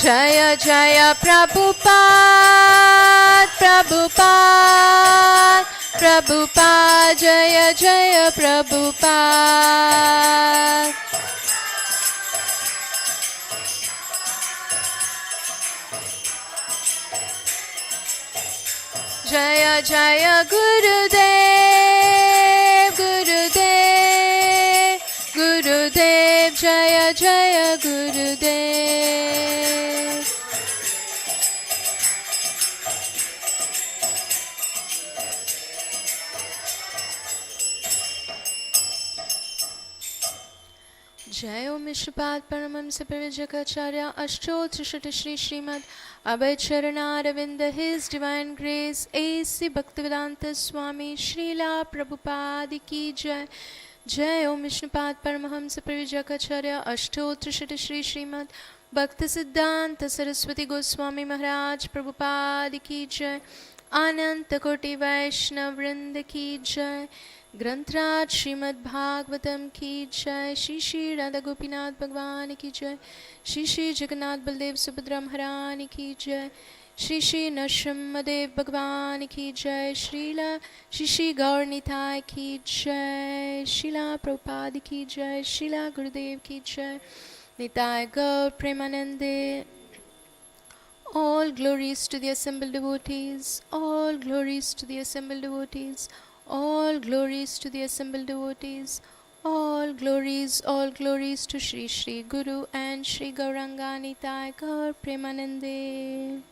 Jaya Jaya Prabhupada, Prabhupada, Prabhupada, Jaya Jaya Prabhupada. Jaya Jaya Gurudev, Gurudev, Gurudev, Jaya Jaya Gurudev. Jai Om Vishnupada Paramahamsa Parijakacharya Ashtotra Shri Srimad Abhay Charanaravinda His Divine Grace A.C. Bhaktivedanta Swami Srila Prabhupada Ki Jai. Jai Om Vishnupada Paramahamsa Parijakacharya Ashtotra Shri Srimad Bhakti Siddhanta Saraswati Goswami Maharaj Prabhupada Ki Jai. Ananta Koti Vaishnav Vrinda Ki Jai. ग्रंथराज Shrimad Bhagavatam की जय। श्री श्री राधा गोपीनाथ भगवान की जय। श्री श्री जगन्नाथ बलदेव सुभद्रा महारानी की जय। श्री श्री नरसिम्हदेव भगवान की जय। श्री श्री गौर निताय की जय। श्रीला प्रभुपाद की जय। श्रीला गुरुदेव की जय। निताय गौर प्रेमानंदे। All glories to the assembled devotees. All glories to the assembled devotees. All glories to the assembled devotees. All glories to Shri Shri Guru and Shri Gauranga Nitai Gaur Premanande.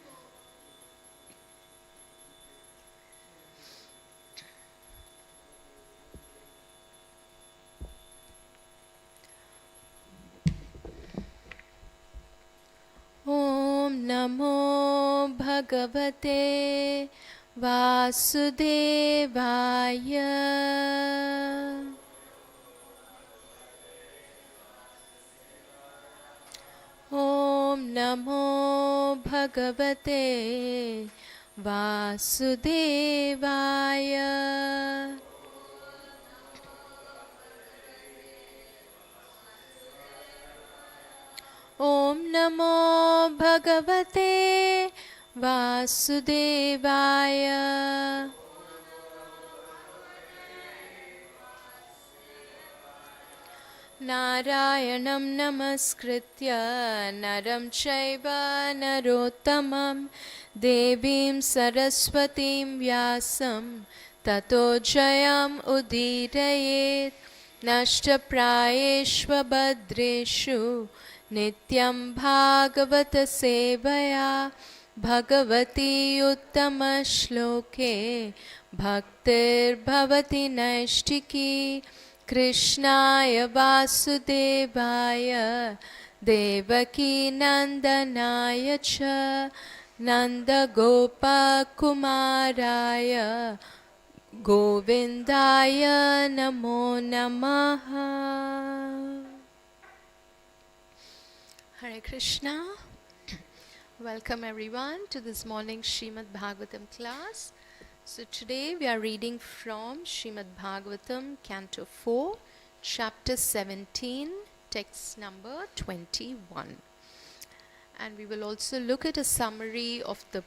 Om Namo Bhagavate Vasudevaya. Om Namo Bhagavate Vasudevaya. Om Namo Bhagavate Vasudevaya. Narayanam namaskritya naram chaiva narottamam devim saraswatim vyasam tato jayam udirayet. Nashta prayeshva badreshu nityam bhagavata sevaya. Bhagavati uttama shloke bhaktir bhavati naishtiki. Krishnaya Vasudevaya Devaki Nandanaya Cha Nanda Gopa Kumaraya Govindaya Namo Namaha. Hare Krishna. Welcome everyone to this morning's Srimad Bhagavatam class. So today we are reading from Srimad Bhagavatam, Canto 4, Chapter 17, text number 21. And we will also look at a summary of the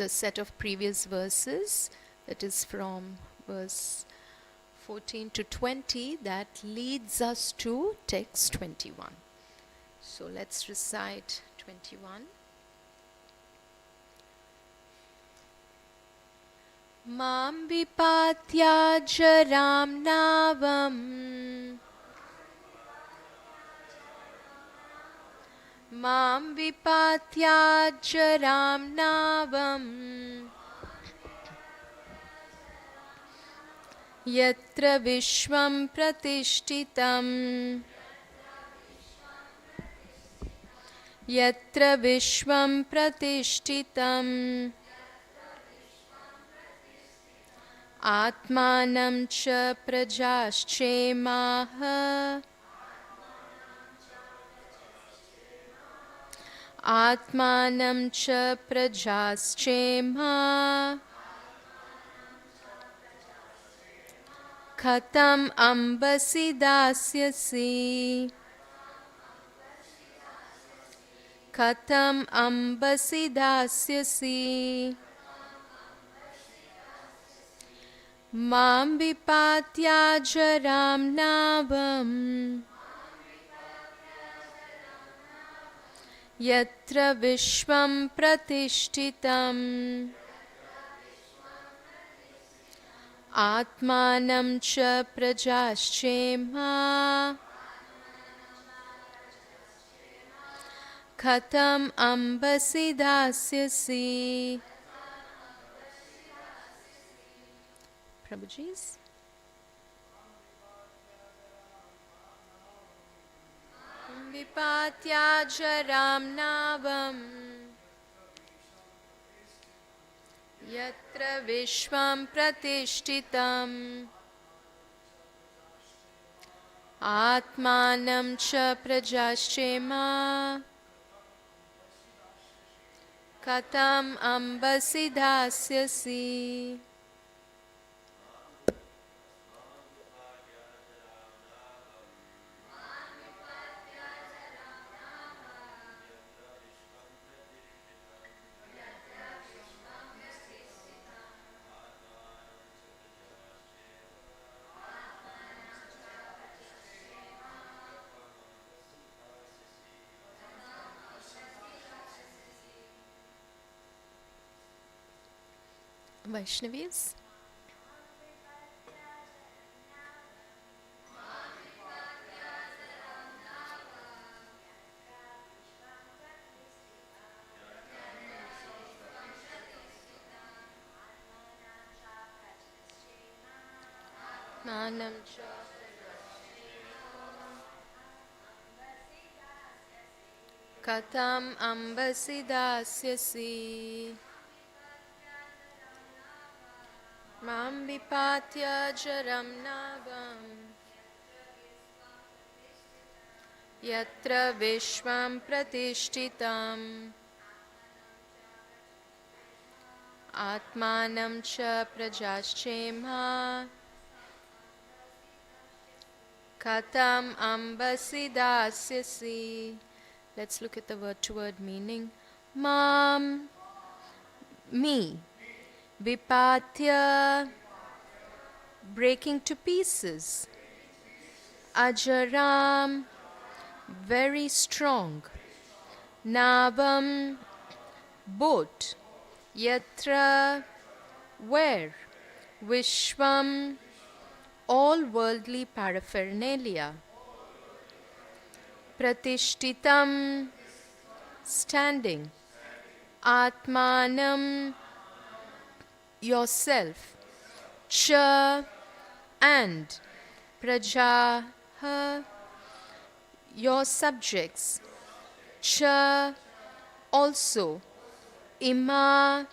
set of previous verses, that is from verse 14 to 20, that leads us to text 21. So let's recite 21. Mam vipatya jaram navam. Mam vipatya jaram navam. Yatra vishvam pratishtitam. Yatra vishvam pratishtitam. Atmanam cha prajaschemaha. Atmanam cha prajaschema. Khatam ambasi dasyasi. Katam ambasi dasyasi Mam vipatya jaram navam Yatra vishvam pratishtitam Atmanam cha prajaschema Katam ambasi dasyasi. Prabhuji's. Vipatya jaram navam Yatra vishvam pratishtitam Atmanam cha prajaschema Katam ambasi dasyasi. Vaishnavis. Manam cha Katam ambasi dasyasi Mam vipatya jaram navam Yatra vishvam pratishtitam Atmanam cha prajaschema Katam ambasi dasyasi. Let's look at the word-to-word meaning. Mam, me. Vipatya, breaking to pieces. Ajaram, very strong. Navam, boat. Yatra, where. Vishwam, all worldly paraphernalia. Pratishtitam, standing. Atmanam, yourself. Cha, and. Prajaha, your subjects. Cha, also. Ima,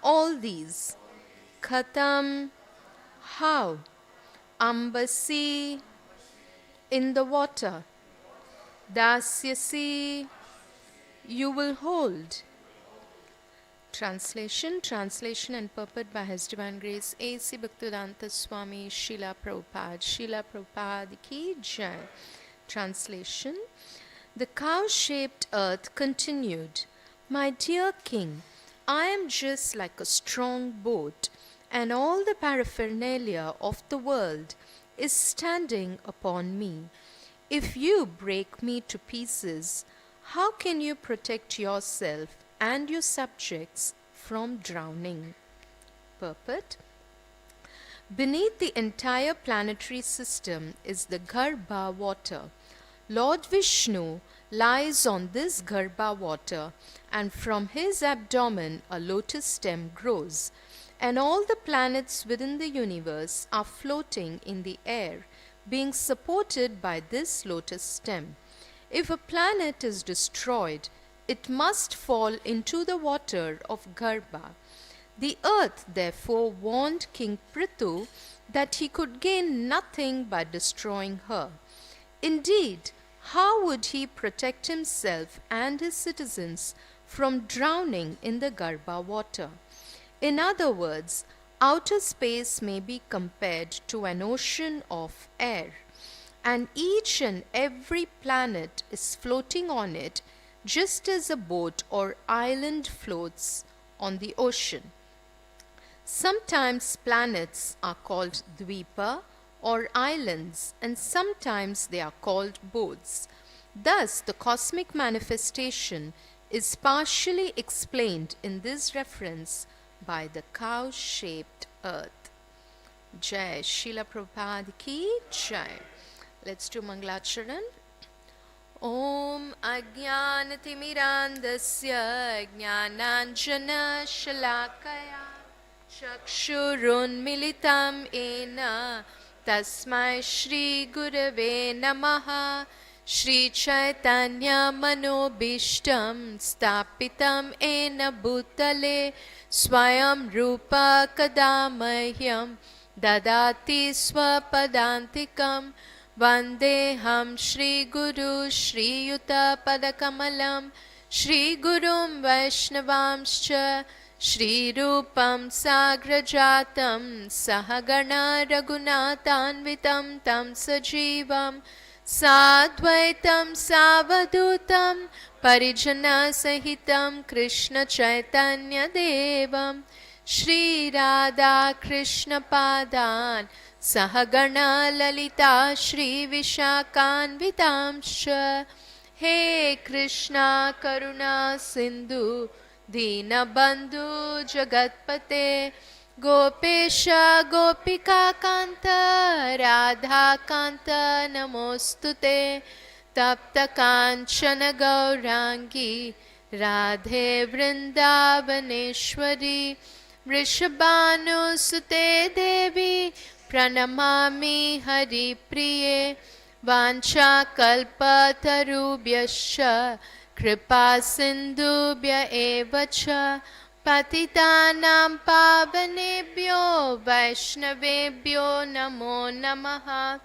all these. Khatam, how. Ambasi, in the water. Dasyasi, you will hold. Translation and purport by His Divine Grace A.C. Bhaktivedanta Swami Srila Prabhupada. Srila Prabhupada ki jai. Translation. The cow-shaped earth continued, My dear king, I am just like a strong boat, and all the paraphernalia of the world is standing upon me. If you break me to pieces, how can you protect yourself and your subjects from drowning? Purport. Beneath the entire planetary system is the Garbha water. Lord Vishnu lies on this Garbha water, and from his abdomen a lotus stem grows, and all the planets within the universe are floating in the air, being supported by this lotus stem. If a planet is destroyed, it must fall into the water of Garbha. The earth therefore warned King Prithu that he could gain nothing by destroying her. Indeed, how would he protect himself and his citizens from drowning in the Garbha water? In other words, outer space may be compared to an ocean of air, and each and every planet is floating on it just as a boat or island floats on the ocean. Sometimes planets are called dvipa or islands, and sometimes they are called boats. Thus, the cosmic manifestation is partially explained in this reference by the cow-shaped earth. Jai Srila Prabhupada ki Jai. Let's do Mangalacharan. Om Ajnanatimirandasya Jnananjana Shalakaya Chakshurunmilitam Ena Tasmai Shri Gurave Namaha Shri Chaitanya Manobishtam Stapitam Ena Bhutale Swayam Rupa Kadamahyam Dadati Swapadantikam Vandeham Shri Guru Shri Yuta Padakamalam Shri Gurum Vaishnavamscha Shri Rupam Sagrajatam Sahagana Raghunathanvitam Tam Sajivam Sadvaitam Savadutam Parijana Sahitam Krishna Chaitanya Devam Shri Radha Krishna Padan Sahagana Lalita Shri Vishakanvitamscha He Krishna Karuna Sindhu Dinabandhu Jagatpate Gopesha Gopika Kanta Radha Kanta Namostute Tapta Kanchana Gaurangi Radhe Vrindavaneshwari Vrishabhanu Sute Devi Pranamami Hari Priye Vancha Kalpa Tarubhyascha Kripa Sindhubhya Evacha Patitanam Pavanebhyo Vaishnavebhyo Namo Namaha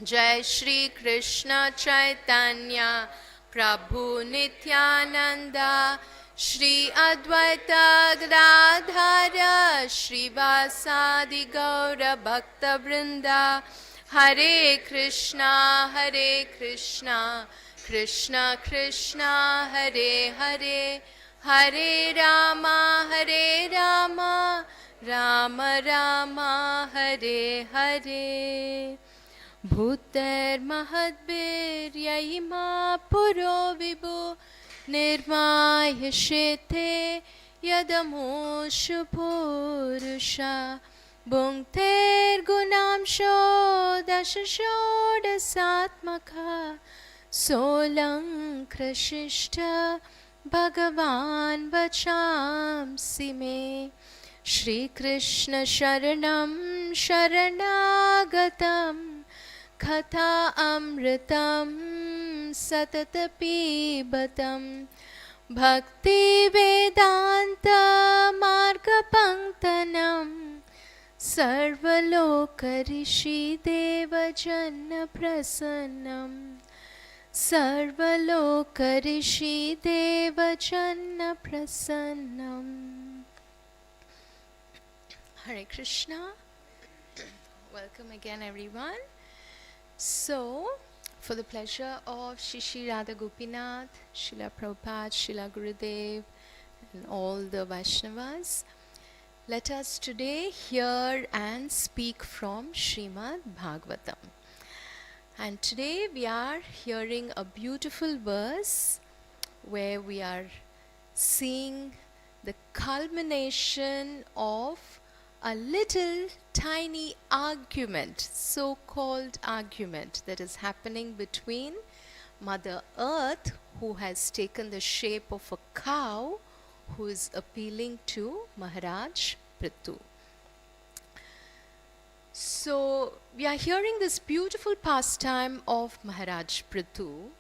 Jai Shri Krishna Chaitanya Prabhu Nityananda Shri Advaita Gadadhara Shri Vasadi Gaura Bhakta Vrinda Hare Krishna Krishna Krishna Hare Hare Hare Rama Rama Rama Hare Hare Bhuter Mahadbir Yayima Puro Vibhu Nirmaya Shete Yadamo Shupurusha Bhunkter Gunamsho Dashashoda Satmaka Solang Krashishta Bhagavan Vachamsi Me Shri Krishna Sharanam Sharanagatam Katha Amritam Satatapi Batam Bhakti Vedanta Marga Panktanam Sarvaloka Rishi Deva Janna Prasannam Sarvaloka Rishi Deva Janna Prasannam. Hare Krishna. Welcome again everyone. So, for the pleasure of Shri Radha Gopinath, Srila Prabhupada, Srila Gurudev and all the Vaishnavas, let us today hear and speak from Srimad Bhagavatam. And today we are hearing a beautiful verse where we are seeing the culmination of a little tiny argument, so-called argument that is happening between Mother Earth, who has taken the shape of a cow, who is appealing to Maharaj Prithu. So we are hearing this beautiful pastime of Maharaj Prithu,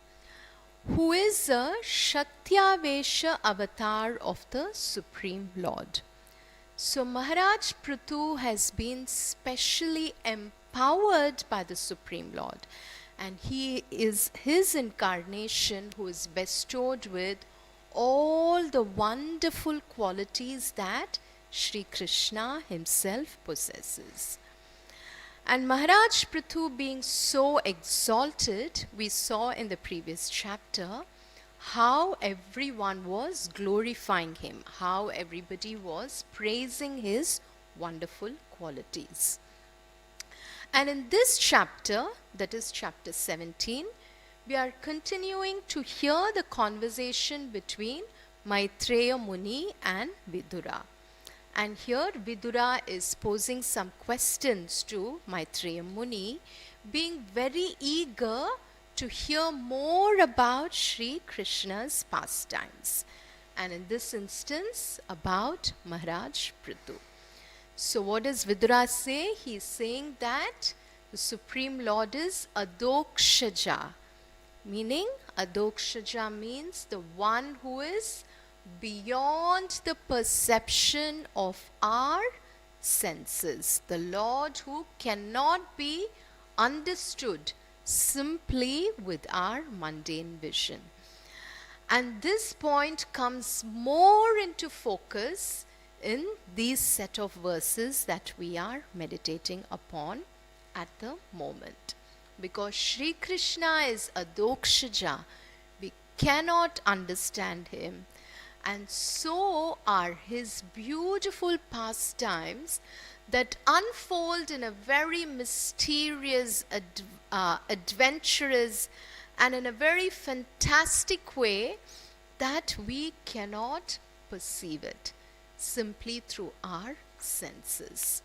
who is a Shakthyavesha avatar of the Supreme Lord. So Maharaj Prithu has been specially empowered by the Supreme Lord, and he is his incarnation who is bestowed with all the wonderful qualities that Sri Krishna himself possesses. And Maharaj Prithu being so exalted, we saw in the previous chapter, how everyone was glorifying him, how everybody was praising his wonderful qualities. And in this chapter, that is chapter 17, we are continuing to hear the conversation between Maitreya Muni and Vidura. And here Vidura is posing some questions to Maitreya Muni, being very eager to hear more about Sri Krishna's pastimes. And in this instance, about Maharaj Prithu. So what does Vidura say? He is saying that the Supreme Lord is Adokshaja. Meaning, Adokshaja means the one who is beyond the perception of our senses. The Lord who cannot be understood simply with our mundane vision. And this point comes more into focus in these set of verses that we are meditating upon at the moment. Because Sri Krishna is Adokshaja, we cannot understand him. And so are his beautiful pastimes that unfold in a very mysterious, adventurous, and in a very fantastic way that we cannot perceive it simply through our senses.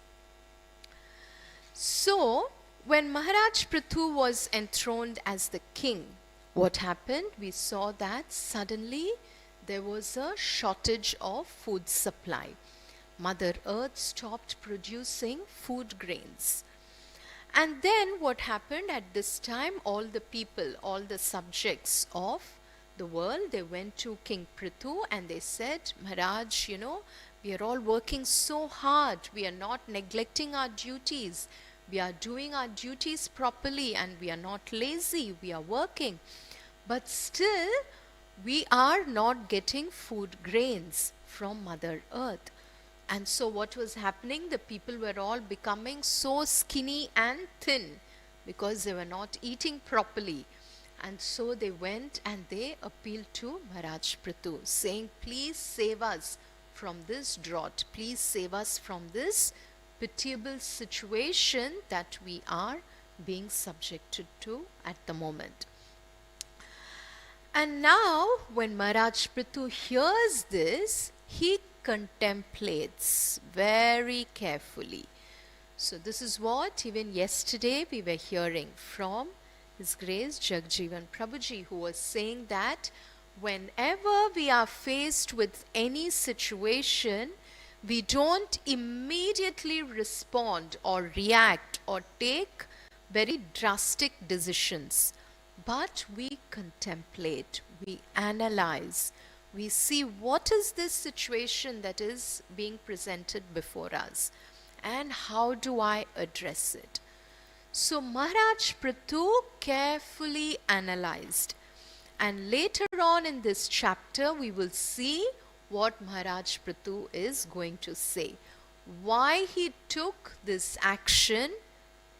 So, when Maharaj Prithu was enthroned as the king, what happened? We saw that suddenly there was a shortage of food supply. Mother Earth stopped producing food grains. And then what happened at this time? All the people, all the subjects of the world, they went to King Prithu and they said, Maharaj, we are all working so hard. We are not neglecting our duties. We are doing our duties properly and we are not lazy. We are working. But still, we are not getting food grains from Mother Earth. And so what was happening? The people were all becoming so skinny and thin because they were not eating properly. And so they went and they appealed to Maharaj Prithu, saying, please save us from this drought. Please save us from this pitiable situation that we are being subjected to at the moment. And now, when Maharaj Prithu hears this, he contemplates very carefully. So this is what even yesterday we were hearing from His Grace Jagjivan Prabhuji, who was saying that whenever we are faced with any situation, we don't immediately respond or react or take very drastic decisions, but we contemplate, we analyze, we see what is this situation that is being presented before us and how do I address it. So Maharaj Prithu carefully analyzed, and later on in this chapter we will see what Maharaj Prithu is going to say, why he took this action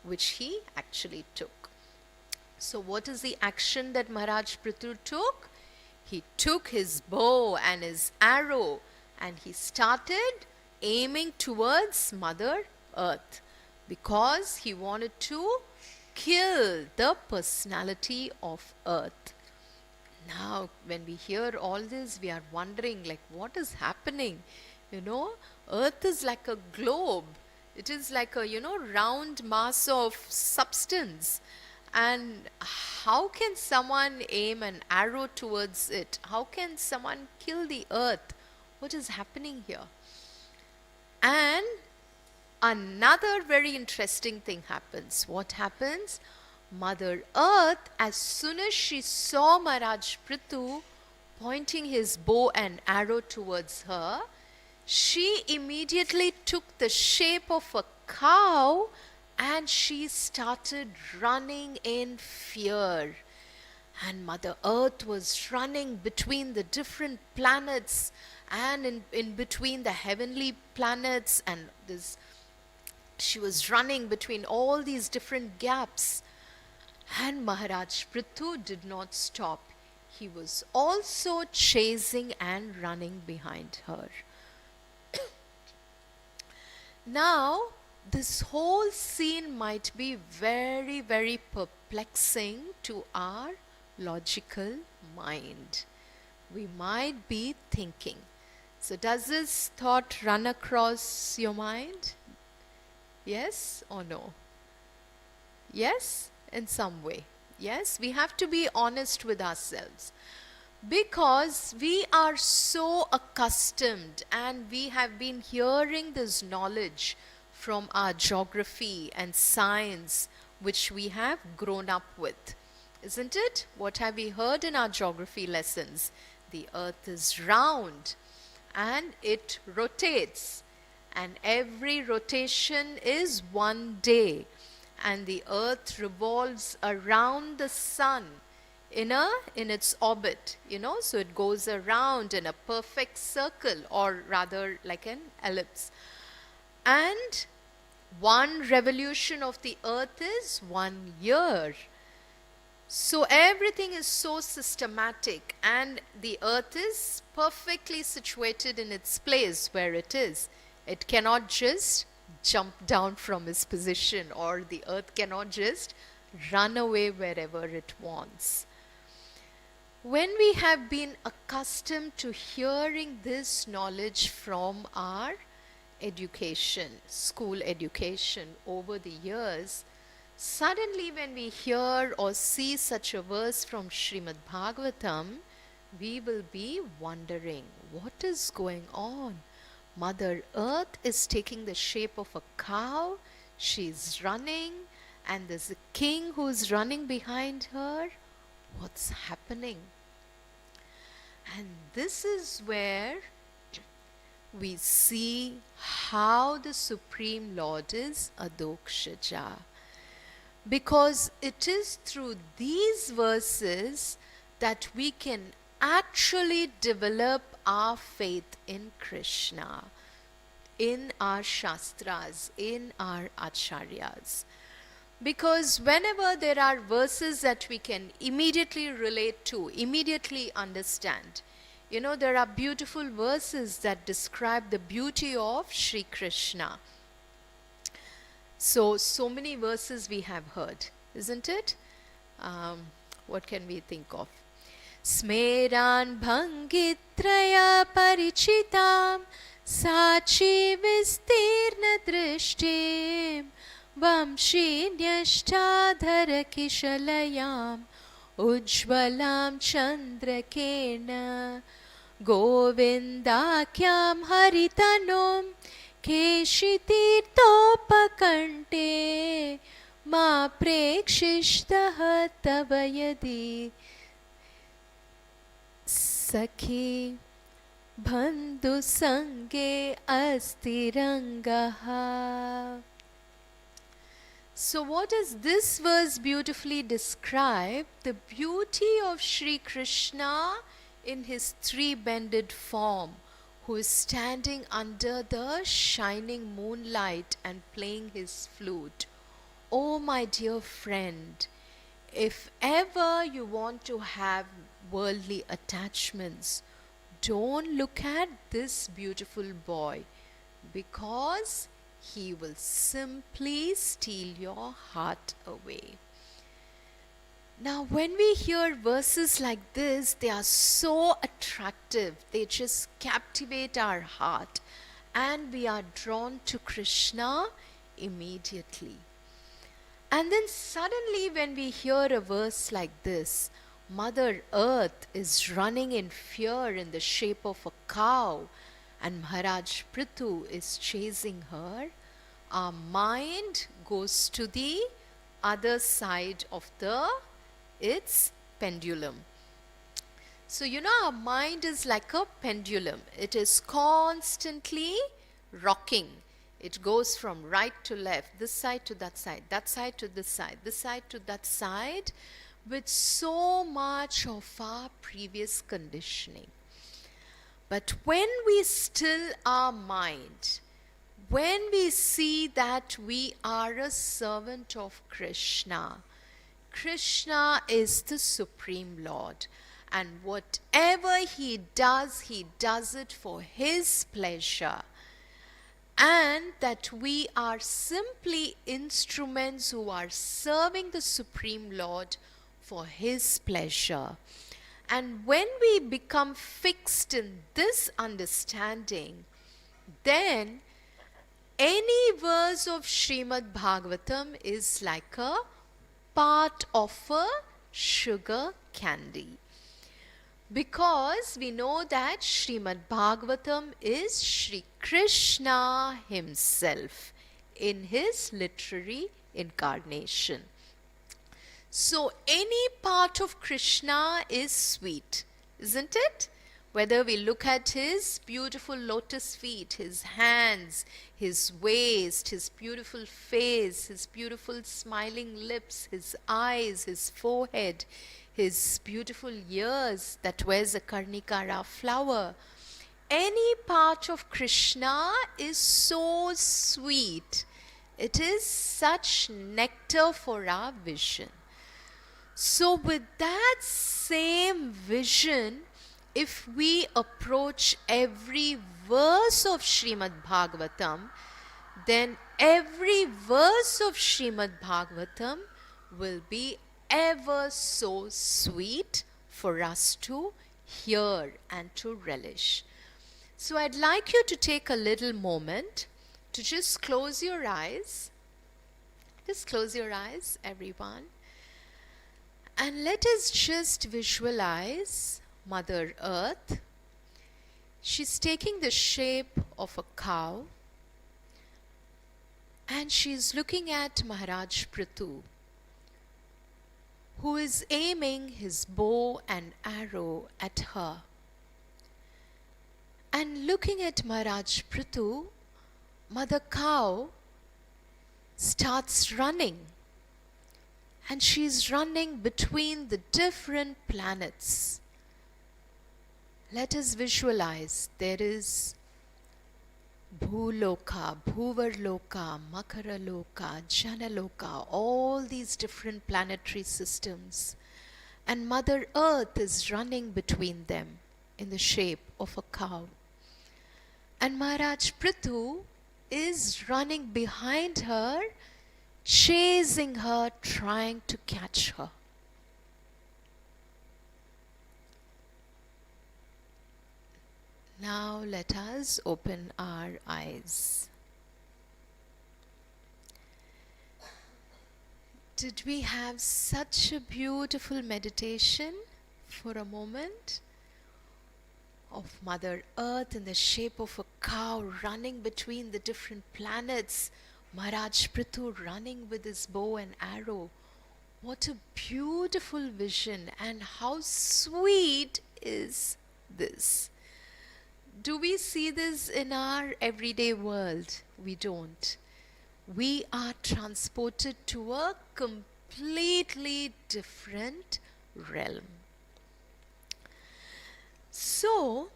which he actually took. So what is the action that Maharaj Prithu took? He took his bow and his arrow and he started aiming towards Mother Earth, because he wanted to kill the personality of Earth. Now, when we hear all this, we are wondering, like, what is happening? Earth is like a globe. It is like a, round mass of substance. And how can someone aim an arrow towards it? How can someone kill the earth? What is happening here? And another very interesting thing happens. What happens? Mother Earth, as soon as she saw Maharaj Prithu pointing his bow and arrow towards her, she immediately took the shape of a cow and she started running in fear. And Mother Earth was running between the different planets and in between the heavenly planets, and she was running between all these different gaps. And Maharaj Prithu did not stop. he was also chasing and running behind her. Now, this whole scene might be very, very perplexing to our logical mind. We might be thinking. So, does this thought run across your mind? Yes or no? Yes, in some way. Yes, we have to be honest with ourselves. Because we are so accustomed and we have been hearing this knowledge from our geography and science which we have grown up with. Isn't it? What have we heard in our geography lessons? The earth is round and it rotates, and every rotation is one day, and the earth revolves around the sun in its orbit, so it goes around in a perfect circle, or rather like an ellipse. And one revolution of the earth is 1 year. So everything is so systematic, and the earth is perfectly situated in its place where it is. It cannot just jump down from its position, or the earth cannot just run away wherever it wants. When we have been accustomed to hearing this knowledge from our education, school education over the years, suddenly when we hear or see such a verse from Srimad Bhagavatam, we will be wondering, what is going on? Mother Earth is taking the shape of a cow, she's running, and there's a king who's running behind her. What's happening? And this is where we see how the Supreme Lord is Adokshaja. Because it is through these verses that we can actually develop our faith in Krishna, in our Shastras, in our Acharyas. Because whenever there are verses that we can immediately relate to, immediately understand, there are beautiful verses that describe the beauty of Sri Krishna. So many verses we have heard, isn't it? What can we think of? Smeran bhangitraya parichitam sachi vistirna drishtim vamshinyashtadhara kishalayam ujjvalam chandrakena govindakyam haritanum keshitirtopakante ma prekshishtaha tavayadi sakhi bandhu sange astirangaha. So what does this verse beautifully describe? The beauty of Sri Krishna in his three-bended form, who is standing under the shining moonlight and playing his flute. Oh my dear friend, if ever you want to have worldly attachments, don't look at this beautiful boy, because he will simply steal your heart away. Now, when we hear verses like this, they are so attractive. They just captivate our heart, and we are drawn to Krishna immediately. And then suddenly when we hear a verse like this, Mother Earth is running in fear in the shape of a cow, and Maharaj Prithu is chasing her, our mind goes to the other side of its pendulum. So our mind is like a pendulum. It is constantly rocking. It goes from right to left, this side to that side to this side to that side, with so much of our previous conditioning. But when we still our mind, when we see that we are a servant of Krishna, Krishna is the Supreme Lord, And whatever he does it for his pleasure. And that we are simply instruments who are serving the Supreme Lord for his pleasure. And when we become fixed in this understanding, then any verse of Srimad Bhagavatam is like a part of a sugar candy. Because we know that Srimad Bhagavatam is Shri Krishna himself in his literary incarnation. So any part of Krishna is sweet, isn't it? Whether we look at his beautiful lotus feet, his hands, his waist, his beautiful face, his beautiful smiling lips, his eyes, his forehead, his beautiful ears that wears a karnikara flower. Any part of Krishna is so sweet. It is such nectar for our vision. So with that same vision, if we approach every verse of Srimad Bhagavatam, then every verse of Srimad Bhagavatam will be ever so sweet for us to hear and to relish. So I'd like you to take a little moment to just close your eyes. Just close your eyes, everyone. And let us just visualize Mother Earth. She's taking the shape of a cow and she's looking at Maharaj Prithu, who is aiming his bow and arrow at her. And looking at Maharaj Prithu, Mother Cow starts running. And she's running between the different planets. Let us visualize there is Bhuloka, Bhuvarloka, Makaraloka, Janaloka, all these different planetary systems. And Mother Earth is running between them in the shape of a cow. And Maharaj Prithu is running behind her, chasing her, trying to catch her. Now let us open our eyes. Did we have such a beautiful meditation for a moment of Mother Earth in the shape of a cow running between the different planets? Maharaj Prithu running with his bow and arrow. What a beautiful vision, and how sweet is this? Do we see this in our everyday world? We don't. We are transported to a completely different realm. So,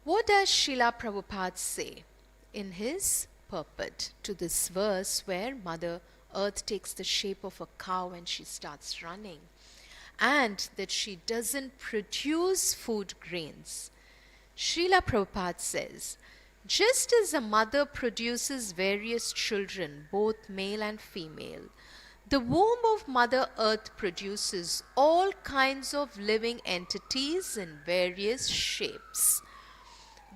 what does Srila Prabhupada say in his purport to this verse where Mother Earth takes the shape of a cow and she starts running, and that she doesn't produce food grains? Srila Prabhupada says, just as a mother produces various children, both male and female, the womb of Mother Earth produces all kinds of living entities in various shapes.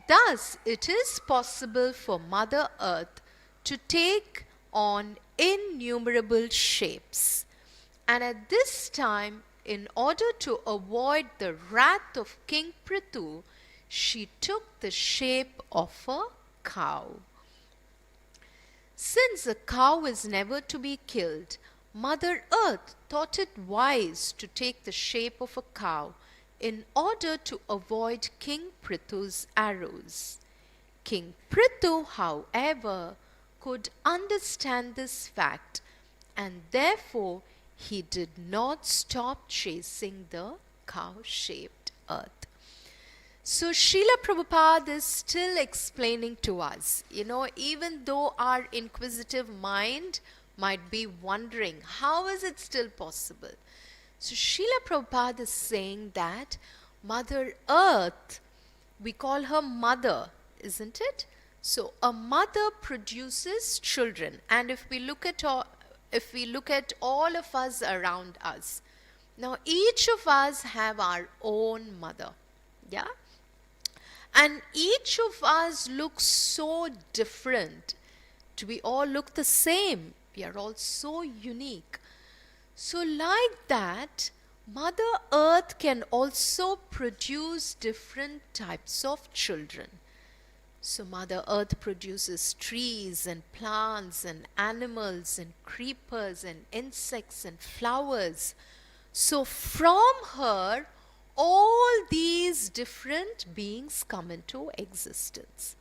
Thus, it is possible for Mother Earth to take on innumerable shapes. And at this time, in order to avoid the wrath of King Prithu, she took the shape of a cow. Since a cow is never to be killed, Mother Earth thought it wise to take the shape of a cow in order to avoid King Prithu's arrows. King Prithu, however, could understand this fact, and therefore he did not stop chasing the cow-shaped earth. So Srila Prabhupada is still explaining to us, even though our inquisitive mind might be wondering, how is it still possible? So Srila Prabhupada is saying that Mother Earth, we call her mother, isn't it? So a mother produces children, and if we look at all of us around us, now each of us have our own mother, yeah, and each of us looks so different. Do we all look the same? We are all so unique. So, like that, Mother Earth can also produce different types of children. So, Mother Earth produces trees and plants and animals and creepers and insects and flowers. So, from her, all these different beings come into existence.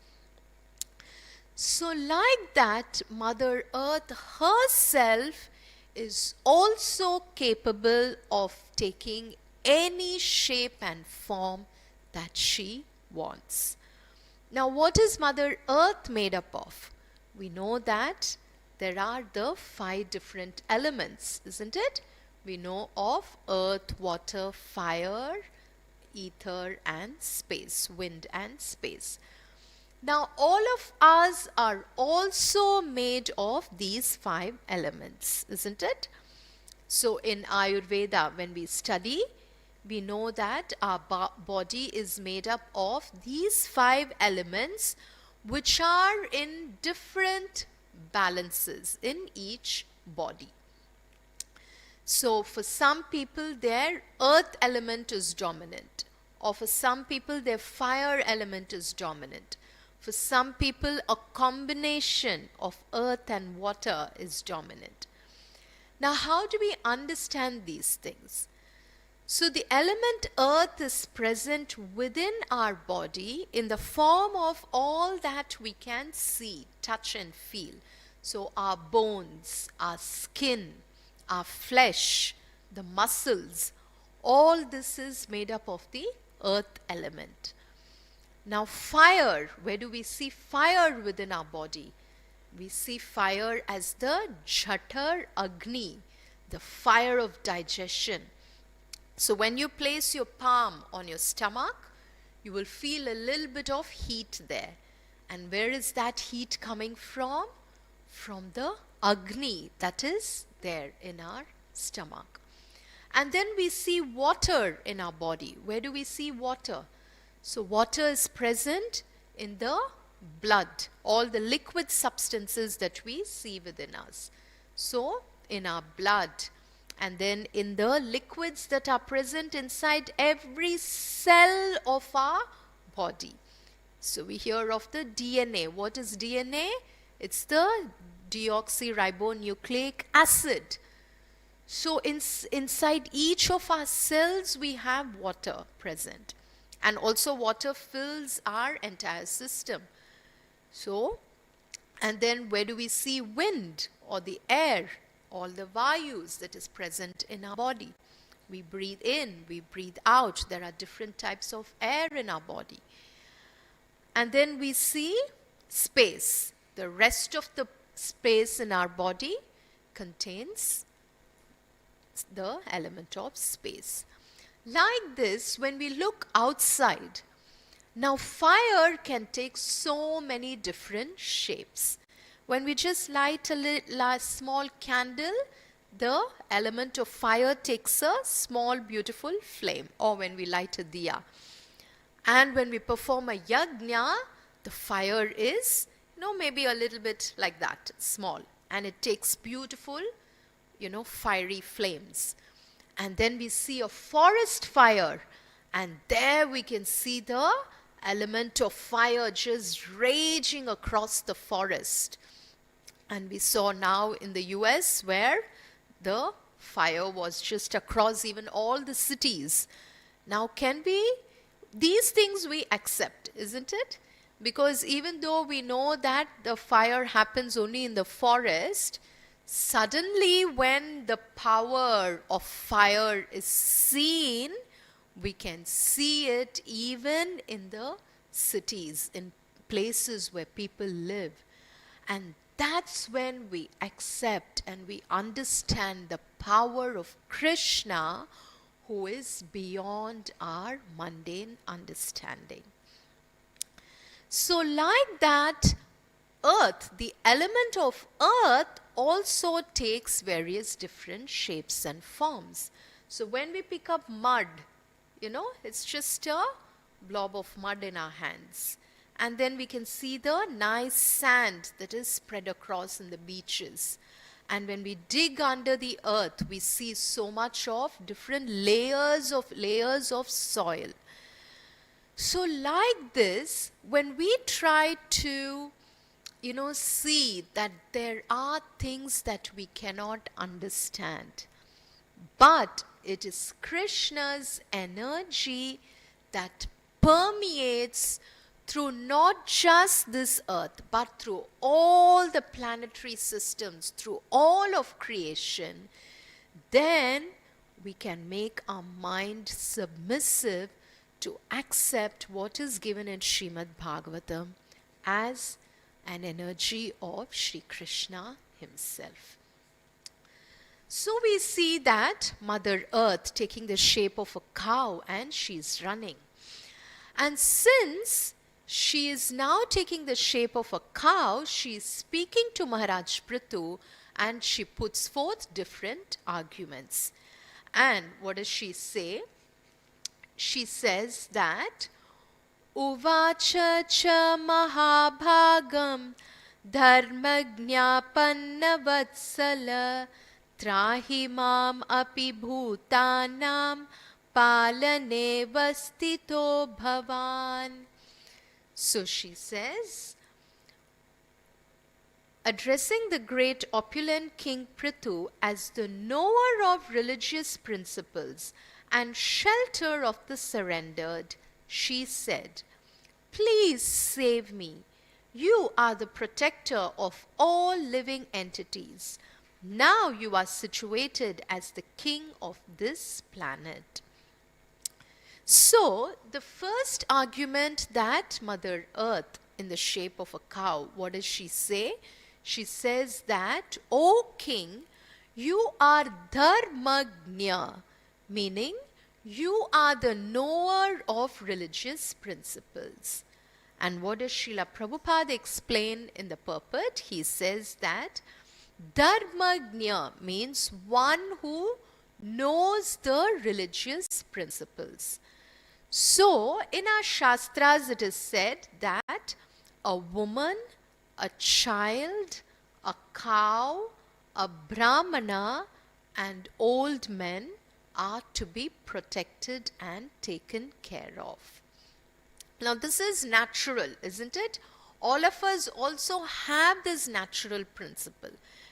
So, like that, Mother Earth herself is also capable of taking any shape and form that she wants. Now, what is Mother Earth made up of? We know that there are the 5 different elements, isn't it? We know of earth, water, fire, ether, and space, wind and space. Now, all of us are also made of these 5 elements, isn't it? So, in Ayurveda, when we study, we know that our body is made up of these 5 elements, which are in different balances in each body. So, for some people, their earth element is dominant, or for some people, their fire element is dominant. For some people, a combination of earth and water is dominant. Now, how do we understand these things? So, the element earth is present within our body in the form of all that we can see, touch and feel. So, our bones, our skin, our flesh, the muscles, all this is made up of the earth element. Now, fire, where do we see fire within our body? We see fire as the Jhatar Agni, the fire of digestion. So, when you place your palm on your stomach, you will feel a little bit of heat there. And where is that heat coming from? From the Agni that is there in our stomach. And then we see water in our body. Where do we see water? So, water is present in the blood, all the liquid substances that we see within us. So, in our blood, and then in the liquids that are present inside every cell of our body. So, we hear of the DNA. What is DNA? It's the deoxyribonucleic acid. So, inside each of our cells, we have water present. And also water fills our entire system. So, and then where do we see wind or the air, all the vayus that is present in our body? We breathe in, we breathe out. There are different types of air in our body. And then we see space. The rest of the space in our body contains the element of space. Like this, when we look outside, now fire can take so many different shapes. When we just light a small candle, the element of fire takes a small beautiful flame, or when we light a diya. And when we perform a yajna, the fire is, maybe a little bit like that, small, and it takes beautiful, fiery flames. And then we see a forest fire, and there we can see the element of fire just raging across the forest. And we saw now in the US where the fire was just across even all the cities. Now, these things we accept, isn't it? Because even though we know that the fire happens only in the forest, suddenly when the power of fire is seen, we can see it even in the cities, in places where people live. And that's when we accept and we understand the power of Krishna, who is beyond our mundane understanding. So like that, earth, the element of earth also takes various different shapes and forms. So when we pick up mud, it's just a blob of mud in our hands. And then we can see the nice sand that is spread across in the beaches. And when we dig under the earth, we see so much of different layers of soil. So like this, when we try to, see that there are things that we cannot understand, but it is Krishna's energy that permeates through not just this earth, but through all the planetary systems, through all of creation, then we can make our mind submissive to accept what is given in Srimad Bhagavatam as an energy of Sri Krishna himself. So we see that Mother Earth taking the shape of a cow and she's running. And since she is now taking the shape of a cow, she is speaking to Maharaj Prithu and she puts forth different arguments. And what does she say? She says that Uvacha cha mahabhagam dharmagnya pannavatsala trahi mam api bhutanam palane vastito bhavan. So she says, addressing the great opulent King Prithu as the knower of religious principles and shelter of the surrendered, she said, "Please save me. You are the protector of all living entities. Now you are situated as the king of this planet." So, the first argument that Mother Earth in the shape of a cow, what does she say? She says that, "O king, you are dharmagnya," meaning you are the knower of religious principles. And what does Srila Prabhupada explain in the purport? He says that dharmagnya means one who knows the religious principles. So, in our Shastras it is said that a woman, a child, a cow, a brahmana, and old men are to be protected and taken care of. Now, this is natural, isn't it? All of us also have this natural principle.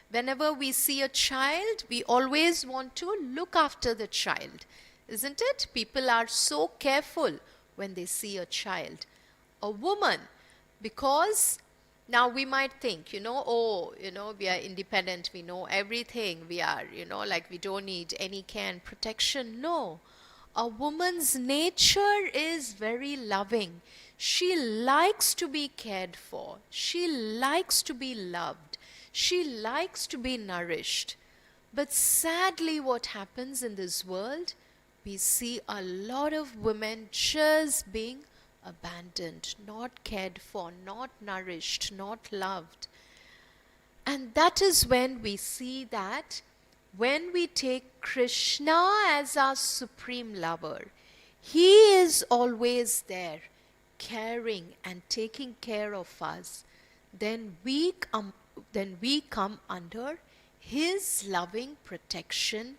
Whenever we see a child, we always want to look after the child, isn't it? People are so careful when they see a child. A woman, because now we might think, we are independent, we know everything, we are, like we don't need any care and protection. No. A woman's nature is very loving. She likes to be cared for. She likes to be loved. She likes to be nourished. But sadly, what happens in this world, we see a lot of women just being abandoned, not cared for, not nourished, not loved. And that is when we see that when we take Krishna as our supreme lover, he is always there, caring and taking care of us. Then we come under his loving protection,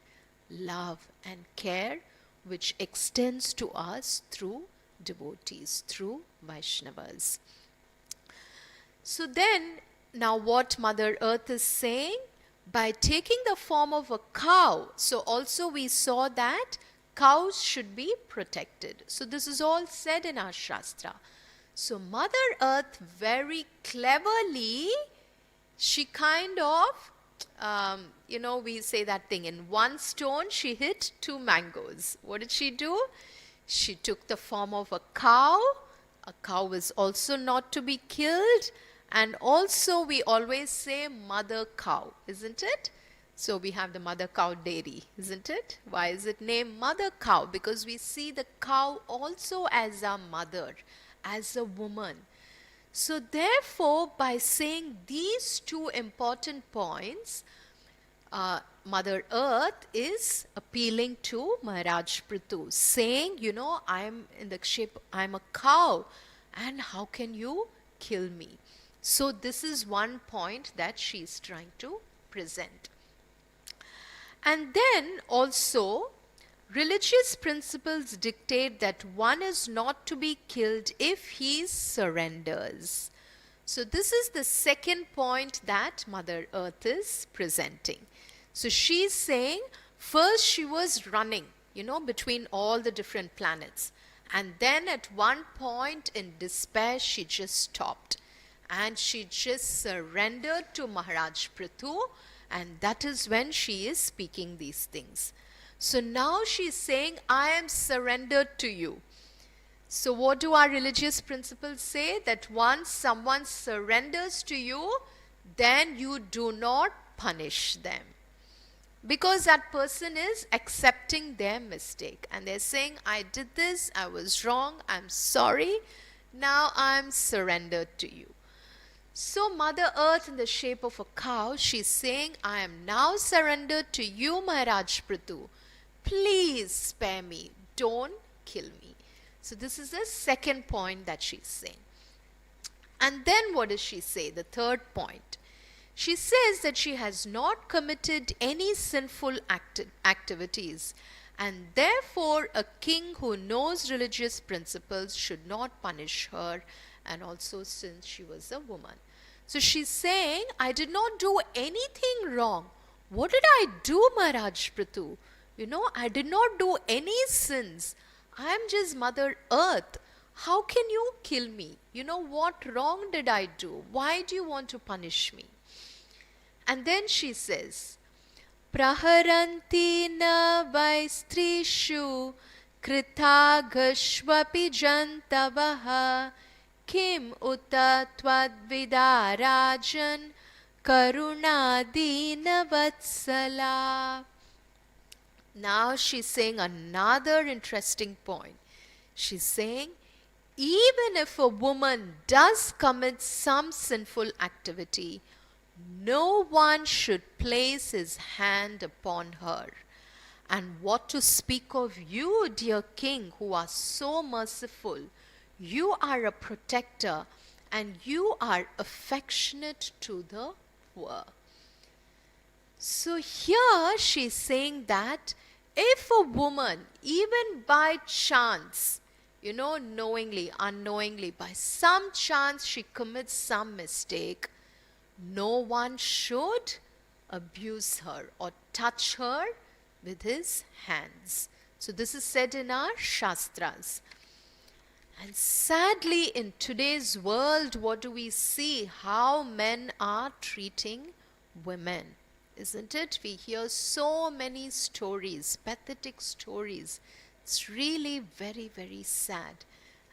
love and care, which extends to us through devotees, through Vaishnavas. So then, now what Mother Earth is saying, by taking the form of a cow, so also we saw that cows should be protected. So this is all said in our Shastra. So Mother Earth very cleverly, she kind of, we say that thing, in one stone she hit two mangoes. What did she do? She took the form of a cow. A cow is also not to be killed. And also we always say mother cow, isn't it? So we have the mother cow dairy, isn't it? Why is it named mother cow? Because we see the cow also as a mother, as a woman. So therefore, by saying these two important points, Mother Earth is appealing to Maharaj Prithu, saying, I'm in the shape, I'm a cow, and how can you kill me? So this is one point that she is trying to present. And then also, religious principles dictate that one is not to be killed if he surrenders. So this is the second point that Mother Earth is presenting. So she's saying, first she was running, between all the different planets. And then at one point in despair, she just stopped. And she just surrendered to Maharaj Prithu. And that is when she is speaking these things. So now she is saying, I am surrendered to you. So what do our religious principles say? That once someone surrenders to you, then you do not punish them. Because that person is accepting their mistake. And they're saying, I did this, I was wrong, I'm sorry, now I'm surrendered to you. So Mother Earth in the shape of a cow, she's saying, I am now surrendered to you, Maharaj Prithu. Please spare me, don't kill me. So this is the second point that she's saying. And then what does she say? The third point. She says that she has not committed any sinful activities, and therefore a king who knows religious principles should not punish her, and also since she was a woman. So she's saying, I did not do anything wrong. What did I do, Maharaj Prithu? I did not do any sins. I am just Mother Earth. How can you kill me? What wrong did I do? Why do you want to punish me? And then she says, Praharanti na vaistrishu kritagashvapi jantavaha kim uta tvadvidarajan karunadina vatsala. Now she's saying another interesting point. She's saying, even if a woman does commit some sinful activity, no one should place his hand upon her. And what to speak of you, dear king, who are so merciful? You are a protector and you are affectionate to the poor. So here she's saying that if a woman, even by chance, knowingly, unknowingly, by some chance she commits some mistake, no one should abuse her or touch her with his hands. So this is said in our Shastras. And sadly, in today's world, what do we see? How men are treating women, isn't it? We hear so many stories, pathetic stories. It's really very, very sad.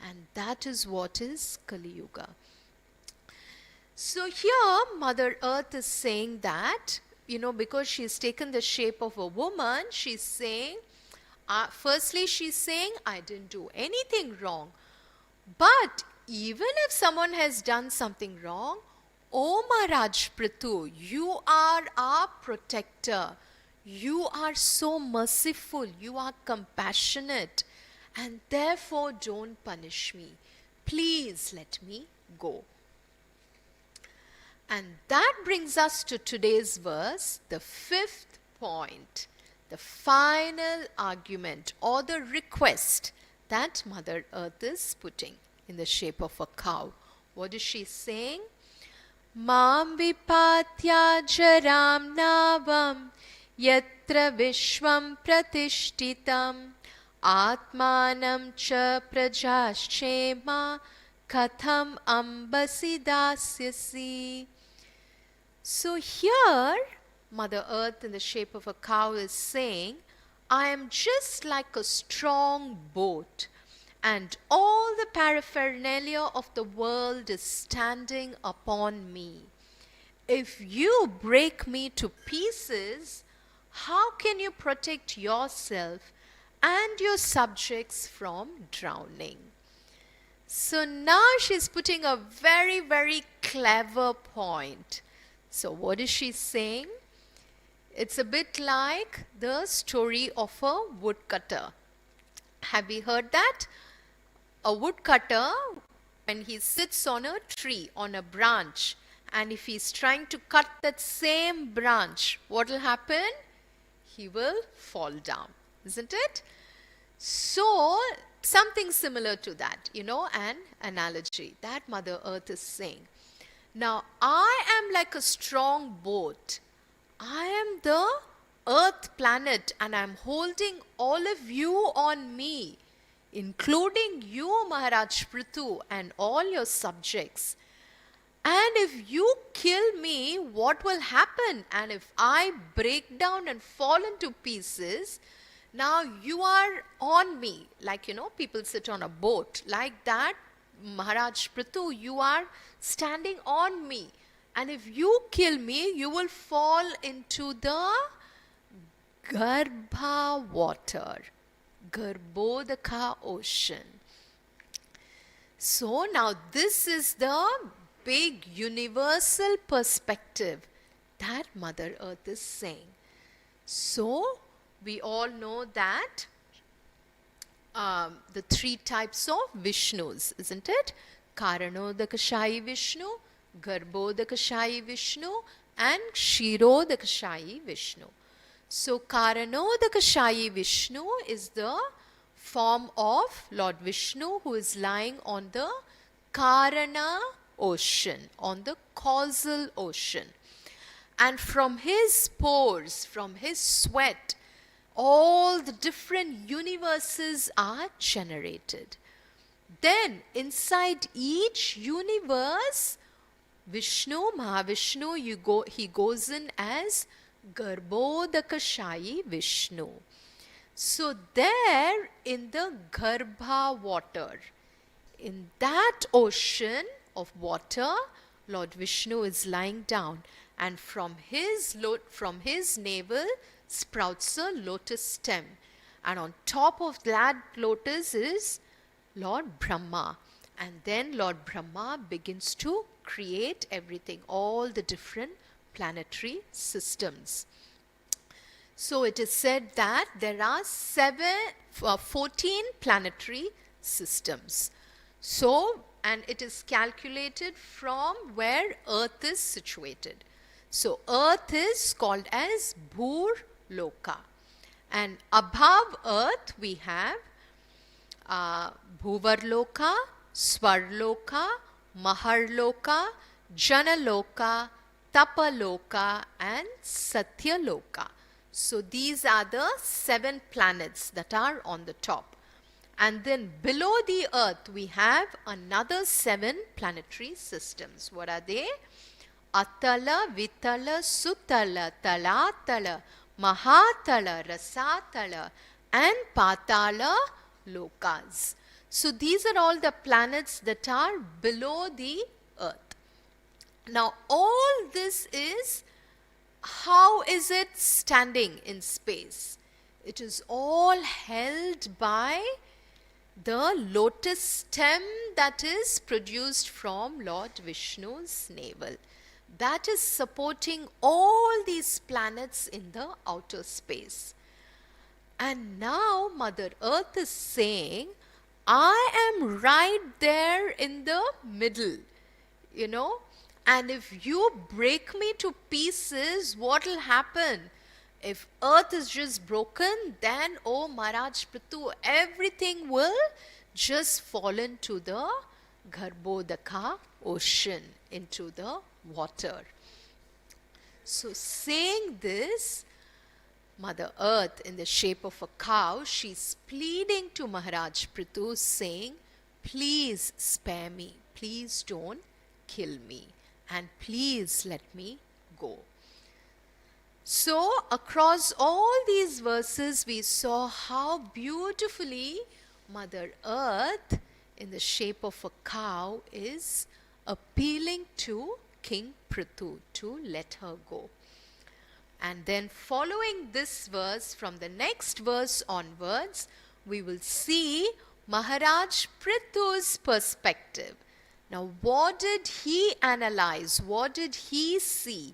And that is what is Kali Yuga. So here Mother Earth is saying that, because she's taken the shape of a woman, she's saying, firstly she's saying, I didn't do anything wrong. But even if someone has done something wrong, oh Maharaj Prithu, you are our protector. You are so merciful. You are compassionate. And therefore don't punish me. Please let me go. And that brings us to today's verse, the fifth point, the final argument or the request that Mother Earth is putting in the shape of a cow. What is she saying? Mam vipatya jaram navam yatra vishvam pratishtitam atmanam cha prajaschema katham ambasi dasyasi. So here, Mother Earth in the shape of a cow is saying, I am just like a strong boat, and all the paraphernalia of the world is standing upon me. If you break me to pieces, how can you protect yourself and your subjects from drowning? So now she's putting a very, very clever point. So what is she saying? It's a bit like the story of a woodcutter. Have you heard that? A woodcutter, when he sits on a tree, on a branch, and if he's trying to cut that same branch, what will happen? He will fall down, isn't it? So, something similar to that, an analogy that Mother Earth is saying. Now, I am like a strong boat. I am the Earth planet, and I'm holding all of you on me, including you, Maharaj Prithu, and all your subjects. And if you kill me, what will happen? And if I break down and fall into pieces, now you are on me. Like, people sit on a boat. Like that, Maharaj Prithu, you are standing on me. And if you kill me, you will fall into the Garbha water, Garbhodaka ocean. So now this is the big universal perspective that Mother Earth is saying. So we all know that the three types of Vishnus, isn't it? Karanodakashayi Vishnu, Garbhodakashayi Vishnu, and Kshirodakashayi Vishnu. So Karanodakashayi Vishnu is the form of Lord Vishnu who is lying on the Karana ocean, on the causal ocean. And from his pores, from his sweat, all the different universes are generated. Then inside each universe, Vishnu, Mahavishnu, he goes in as Garbhodakashayi Vishnu. So there in the Garbha water, in that ocean of water, Lord Vishnu is lying down, and from his navel sprouts a lotus stem, and on top of that lotus is Lord Brahma, and then Lord Brahma begins to create everything, all the different planetary systems. So it is said that there are 14 planetary systems. So, and it is calculated from where Earth is situated. So Earth is called as Bhur Loka. And above Earth we have Bhuvarloka, Svarloka, Maharloka, Janaloka, Tapaloka, and Satyaloka. So these are the 7 planets that are on the top. And then below the Earth we have another 7 planetary systems. What are they? Atala, Vitala, Sutala, Talatala, Mahatala, Rasatala, and Patala Lokas. So these are all the planets that are below the Earth. Now all this is, how is it standing in space? It is all held by the lotus stem that is produced from Lord Vishnu's navel. That is supporting all these planets in the outer space. And now Mother Earth is saying, I am right there in the middle, and if you break me to pieces, what will happen? If Earth is just broken, then, oh Maharaj Prithu, everything will just fall into the Garbhodaka ocean, into the water. So saying this, Mother Earth in the shape of a cow, she's pleading to Maharaj Prithu saying, please spare me, please don't kill me, and please let me go. So across all these verses we saw how beautifully Mother Earth, in the shape of a cow, is appealing to King Prithu to let her go. And then following this verse, from the next verse onwards, we will see Maharaj Prithu's perspective. Now, what did he analyze? What did he see?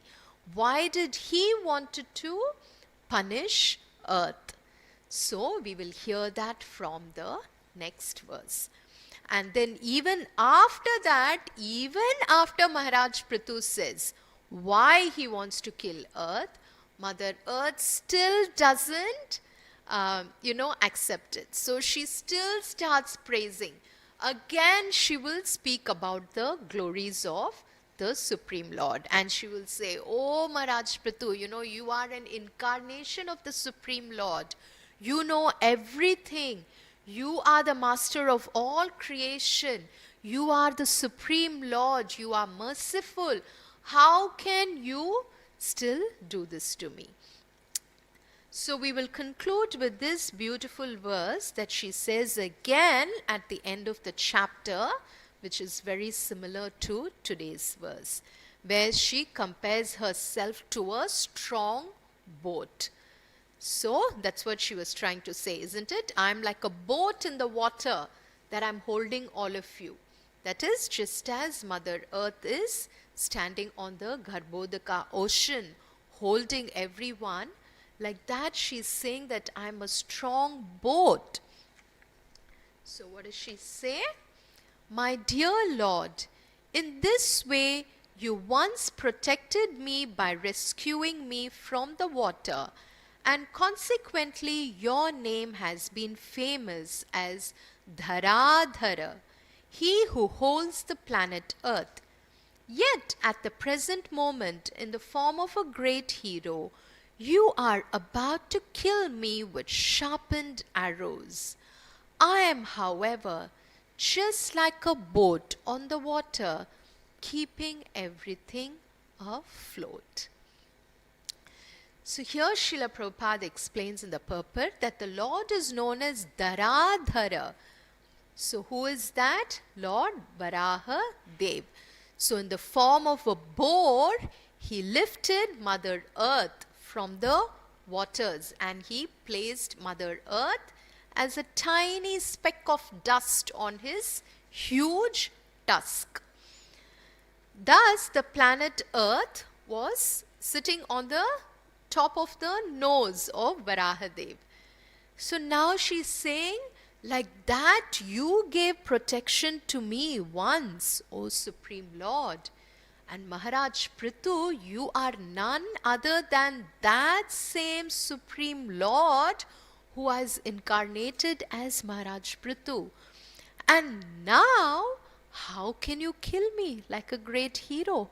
Why did he wanted to punish earth? So, we will hear that from the next verse. And then even after that, even after Maharaj Prithu says why he wants to kill earth, Mother Earth still doesn't, accept it. So she still starts praising. Again, she will speak about the glories of the Supreme Lord. And she will say, "Oh, Maharaj Prithu, you are an incarnation of the Supreme Lord. You know everything. You are the master of all creation. You are the Supreme Lord. You are merciful. How can you still do this to me?" So we will conclude with this beautiful verse that she says again at the end of the chapter, which is very similar to today's verse, where she compares herself to a strong boat. So that's what she was trying to say, isn't it? I'm like a boat in the water that I'm holding all of you. That is, just as Mother Earth is standing on the Garbhodaka ocean, holding everyone, like that she's saying that I'm a strong boat. So what does she say? "My dear Lord, in this way you once protected me by rescuing me from the water, and consequently your name has been famous as Dharadhara, he who holds the planet Earth. Yet at the present moment, in the form of a great hero, you are about to kill me with sharpened arrows. I am, however, just like a boat on the water, keeping everything afloat." So here Srila Prabhupada explains in the purport that the Lord is known as Dharadhara. So who is that? Lord Varaha Dev. So in the form of a boar, he lifted Mother Earth from the waters, and he placed Mother Earth as a tiny speck of dust on his huge tusk. Thus the planet Earth was sitting on the top of the nose of Varahadev. So now she's saying, like that you gave protection to me once, O Supreme Lord. And Maharaj Prithu, you are none other than that same Supreme Lord who has incarnated as Maharaj Prithu. And now, how can you kill me like a great hero?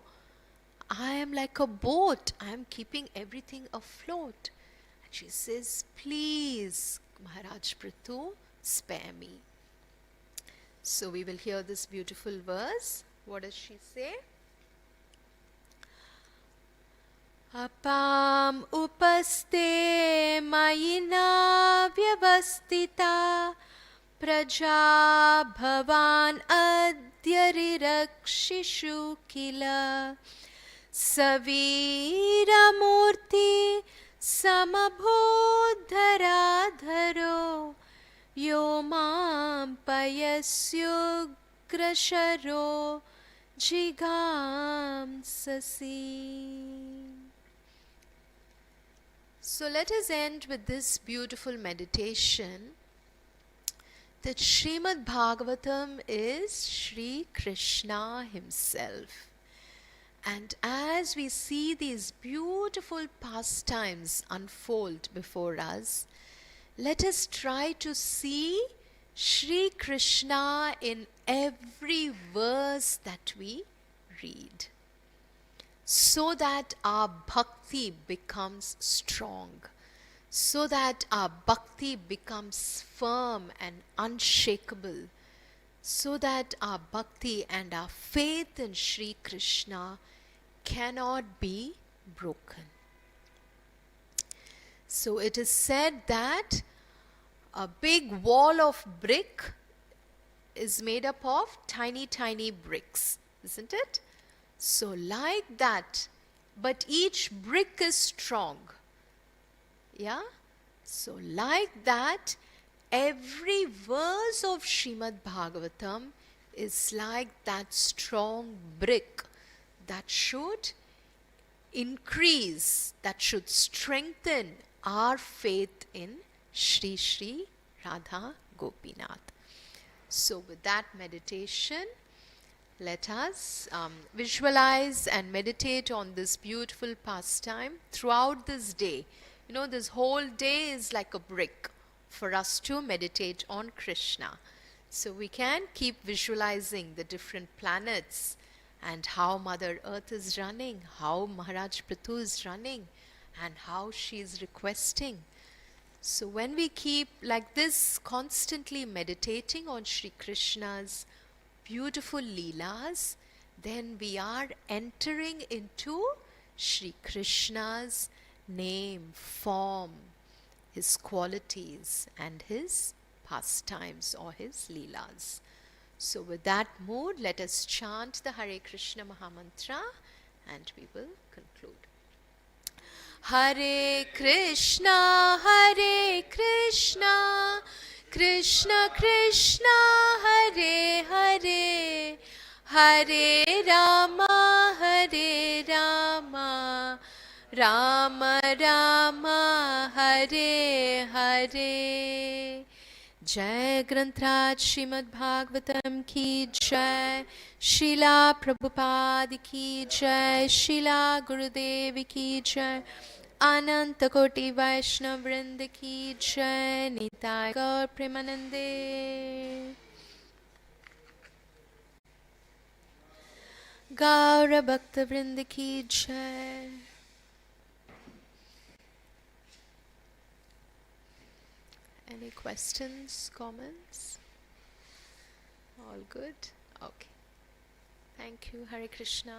I am like a boat. I am keeping everything afloat. And she says, "Please, Maharaj Prithu, spare me." So we will hear this beautiful verse. What does she say? "Apam upaste mayina vyavastita praja bhavan adyarirakshishu kila savira murti samabhodharadharo yo mam payasyugrasharo jigam sasi." So let us end with this beautiful meditation that Srimad Bhagavatam is Shri Krishna himself. And as we see these beautiful pastimes unfold before us, let us try to see Shri Krishna in every verse that we read, so that our bhakti becomes strong, so that our bhakti becomes firm and unshakable, so that our bhakti and our faith in Shri Krishna cannot be broken. So it is said that a big wall of brick is made up of tiny, tiny bricks, isn't it? So, like that, but each brick is strong. Yeah? So, like that, every verse of Srimad Bhagavatam is like that strong brick that should increase, that should strengthen our faith in Shri Shri Radha Gopinath. So, with that meditation, let us visualize and meditate on this beautiful pastime throughout this day. You know, this whole day is like a brick for us to meditate on Krishna. So we can keep visualizing the different planets and how Mother Earth is running, how Maharaj Prithu is running, and how she is requesting. So when we keep like this constantly meditating on Shri Krishna's beautiful leelas, then we are entering into Shri Krishna's name, form, his qualities and his pastimes or his leelas. So with that mood, let us chant the Hare Krishna Mahamantra and we will conclude. Hare Krishna, Krishna Krishna, Hare Hare, Hare Rama, Rama Rama, Hare Hare. जय ग्रंथराज श्रीमद् भागवतम की जय, शिला प्रभुपाद की जय, शिला गुरुदेव की जय, अनंत कोटि वैष्णव वृंद की जय, निताय गौर प्रेमानंदे। गौर भक्त वृंद की जय। Any questions, comments? All good? Okay. Thank you. Hare Krishna.